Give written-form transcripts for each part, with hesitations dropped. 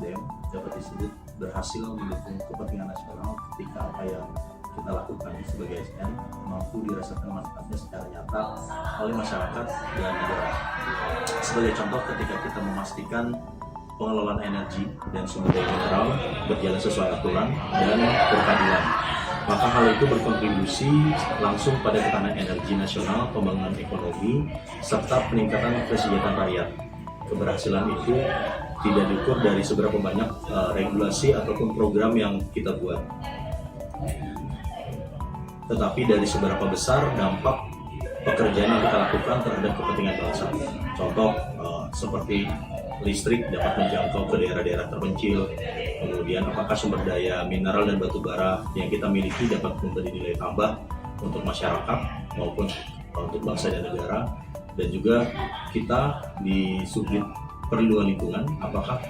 SDM dapat disebut berhasil mendukung kepentingan nasional ketika apa yang kita lakukan sebagai ASN mampu dirasakan manfaatnya secara nyata oleh masyarakat dan negara. Sebagai contoh, ketika kita memastikan pengelolaan energi dan sumber daya mineral berjalan sesuai aturan dan berkeadilan, maka hal itu berkontribusi langsung pada ketahanan energi nasional, pembangunan ekonomi, serta peningkatan kesejahteraan rakyat. Keberhasilan itu tidak diukur dari seberapa banyak regulasi ataupun program yang kita buat, tetapi dari seberapa besar dampak pekerjaan yang kita lakukan terhadap kepentingan bangsa. Contoh seperti listrik dapat menjangkau ke daerah-daerah terpencil, kemudian apakah sumber daya mineral dan batu bara yang kita miliki dapat memberi nilai tambah untuk masyarakat maupun untuk bangsa dan negara, dan juga kita di subjek perlindungan lingkungan apakah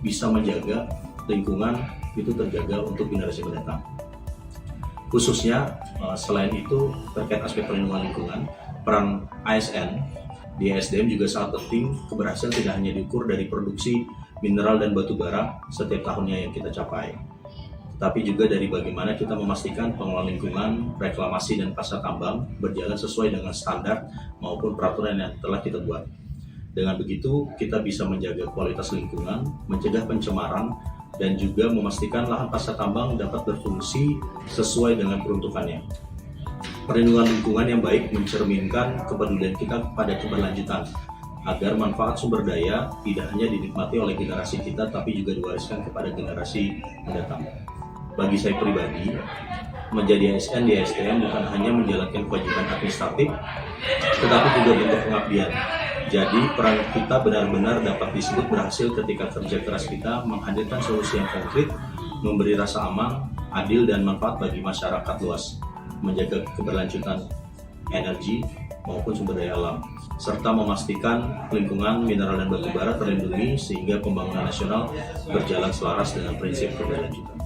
bisa menjaga lingkungan itu terjaga untuk generasi mendatang. Khususnya selain itu terkait aspek perlindungan lingkungan, peran ASN di SDM juga sangat penting. Keberhasilan tidak hanya diukur dari produksi mineral dan batu bara setiap tahunnya yang kita capai, tapi juga dari bagaimana kita memastikan pengelolaan lingkungan, reklamasi dan pasca tambang berjalan sesuai dengan standar maupun peraturan yang telah kita buat. Dengan begitu, kita bisa menjaga kualitas lingkungan, mencegah pencemaran, dan juga memastikan lahan pasca tambang dapat berfungsi sesuai dengan peruntukannya. Perlindungan lingkungan yang baik mencerminkan kepedulian kita pada keberlanjutan, agar manfaat sumber daya tidak hanya dinikmati oleh generasi kita, tapi juga diwariskan kepada generasi mendatang. Bagi saya pribadi, menjadi ASN di SDM bukan hanya menjalankan kewajiban administratif, tetapi juga bentuk pengabdian. Jadi peran kita benar-benar dapat disebut berhasil ketika kerja keras kita menghadirkan solusi yang konkret, memberi rasa aman, adil dan manfaat bagi masyarakat luas, menjaga keberlanjutan energi maupun sumber daya alam, serta memastikan lingkungan, mineral dan batu bara terlindungi sehingga pembangunan nasional berjalan selaras dengan prinsip keberlanjutan.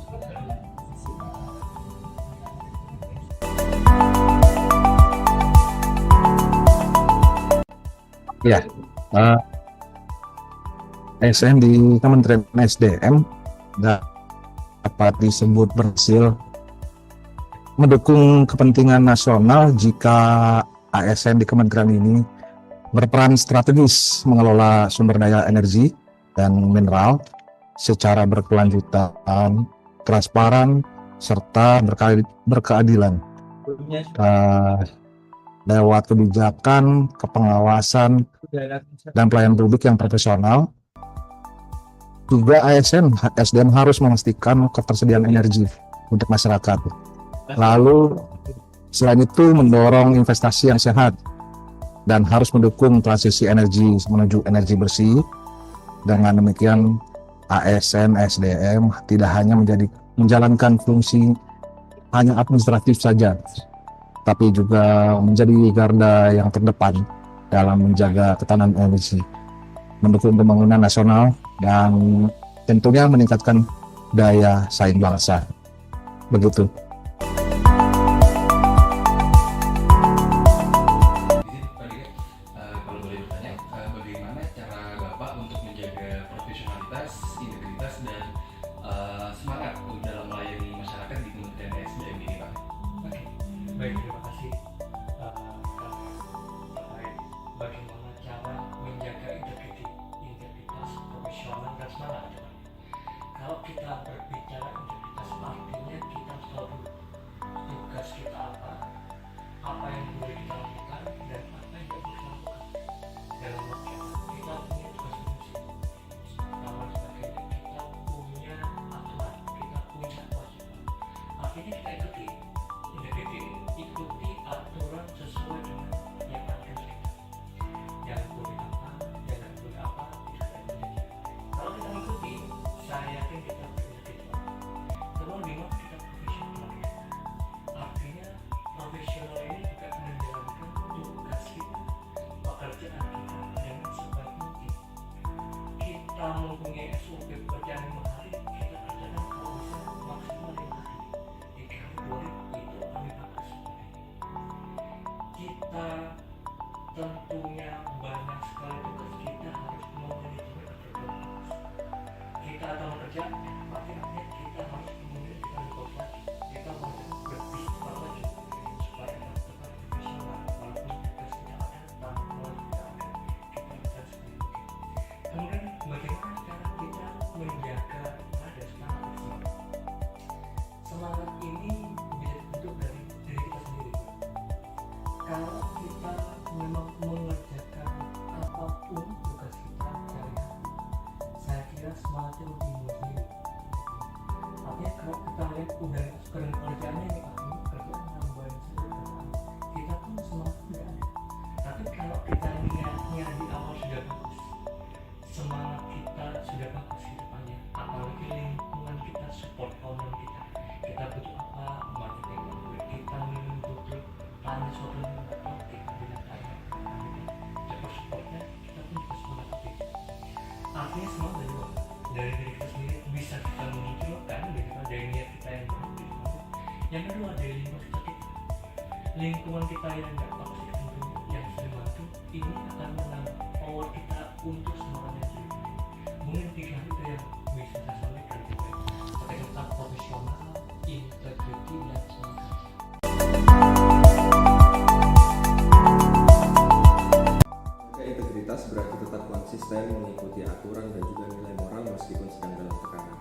Ya, ASN di Kementerian SDM dapat disebut berhasil mendukung kepentingan nasional jika ASN di kementerian ini berperan strategis mengelola sumber daya energi dan mineral secara berkelanjutan, transparan, serta berkeadilan. Lewat kebijakan, kepengawasan, dan pelayanan publik yang profesional. Juga SDM harus memastikan ketersediaan energi untuk masyarakat. Lalu selain itu mendorong investasi yang sehat dan harus mendukung transisi energi menuju energi bersih. Dengan demikian ASN SDM tidak hanya menjalankan fungsi hanya administratif saja, tapi juga menjadi garda yang terdepan dalam menjaga ketahanan energi, mendukung pembangunan nasional, dan tentunya meningkatkan daya saing bangsa. Begitu. Kalau boleh bertanya, bagaimana cara Bapak untuk menjaga profesionalitas, integritas, dan semangat dalam melayani masyarakat di Kementerian SDM ini, Pak? Oke, baik, terima kasih. Terkait bagaimana cara menjaga integritas, profesional dan semangat. Kalau kita berbicara integritas, artinya kita harus tahu dulu tugas kita apa yang boleh kita lakukan dan apa yang tidak boleh kita lakukan. Dalam artian kita punya tugas fungsi, namun sebagainya kita punya aturan, kita punya kewajiban. Artinya kita ikuti aturan sesuai dengan yang ada di kita. Jangan boleh apa, jangan boleh apa, tidak ada menjadi. Kalau kita ikuti, saya yakin kita berintegritas. Terus lima kita profesional. Artinya profesional ini juga menjalankan tugas kita, pekerjaan kita dengan sebaik mungkin. Kita mempunyai SOP pekerjaan yang hari, kita kerjakan kalau bisa maksimal 5 hari. 3 hari, 2 hari, itu kami bagus. Kita tentunya banyak sekali tugas, kita harus memanajemen keberagaman. kita akan bekerja, pasti artinya kita harus kemudian kita berkorban, kita harus beristighfar lagi supaya kita tetap profesional walaupun kita tidak ada tanpa kita ada kita bisa sendiri. Kemudian bagaimana cara kita menjaga ada semangat? Semangat ini bisa dibentuk dari diri kita sendiri. Kalau kita memang mengerjakan apapun tugas kita sehari-hari, saya kira semangatnya lebih murni. Artinya kalau kita lihat udah sekarang kerjaannya ini kerjaan nambahin saja, kita pun semangat tidak ada. Tapi kalau kita niatnya di awal sudah bagus, semangat kita sudah bagus di depannya, apalagi lingkungan kita support kawan kita butuh apa, marketing kita minum butuh tanya suatu yang nggak tahu, kita tidak tanya, dapat supportnya, kita pun bisa semangat lebih. Artinya semangat dari diri kita sendiri bisa kita munculkan dari niat kita yang baik. Yang kedua dari lingkungan kita yang nggak toxic tentunya, yang sudah bantu, ini akan menambah power kita untuk semangatnya sendiri. Mungkin 3 hal itu yang bisa saya sampaikan, supaya tetap profesional, integriti dan semangat. Integritas berarti tetap konsisten mengikuti aturan dan juga nilai moral meskipun sedang dalam tekanan.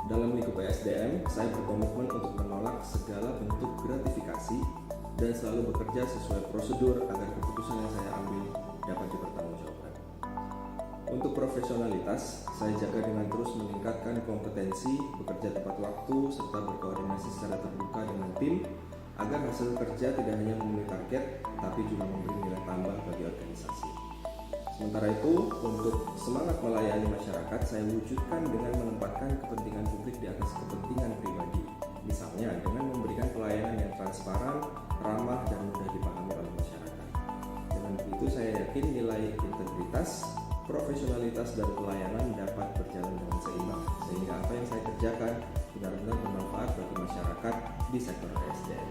Dalam lingkup PSDM, saya berkomitmen untuk menolak segala bentuk gratifikasi dan selalu bekerja sesuai prosedur agar keputusan yang saya ambil dapat dipertanggungjawabkan. Untuk profesionalitas, saya jaga dengan terus meningkatkan kompetensi, bekerja tepat waktu, serta berkoordinasi secara terbuka dengan tim agar hasil kerja tidak hanya memenuhi target, tapi juga memberi nilai tambah bagi organisasi. Sementara itu, untuk semangat melayani masyarakat, saya wujudkan dengan menempatkan kepentingan publik di atas kepentingan pribadi. Misalnya, dengan memberikan pelayanan yang transparan, ramah, dan mudah dipahami oleh masyarakat. Dengan begitu, saya yakin nilai integritas, profesionalitas, dan pelayanan dapat berjalan dengan seimbang, sehingga apa yang saya kerjakan benar-benar bermanfaat bagi masyarakat di sektor SDM.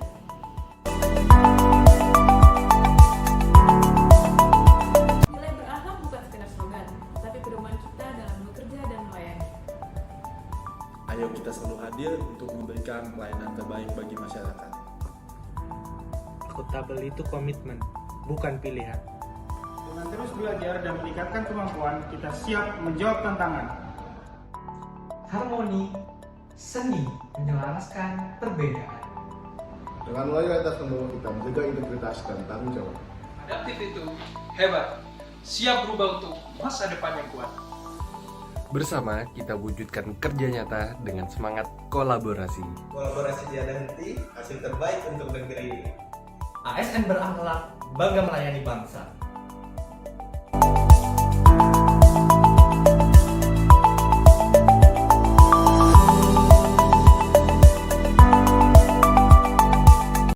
Nilai berakhlak bukan sekedar slogan, tapi pedoman kita dalam bekerja dan melayani. Ayo kita selalu hadir untuk memberikan pelayanan terbaik bagi masyarakat. Akuntabel itu komitmen, bukan pilihan. Dengan terus belajar dan meningkatkan kemampuan, kita siap menjawab tantangan. Harmoni, seni, menyelaraskan perbedaan. Dengan loyalitas mendorong kita menjaga integritas dan tanggung jawab. Adaptif itu hebat, siap berubah untuk masa depan yang kuat. Bersama kita wujudkan kerja nyata dengan semangat kolaborasi. Kolaborasi tiada henti, hasil terbaik untuk negeri. ASN berakhlak, bangga melayani bangsa.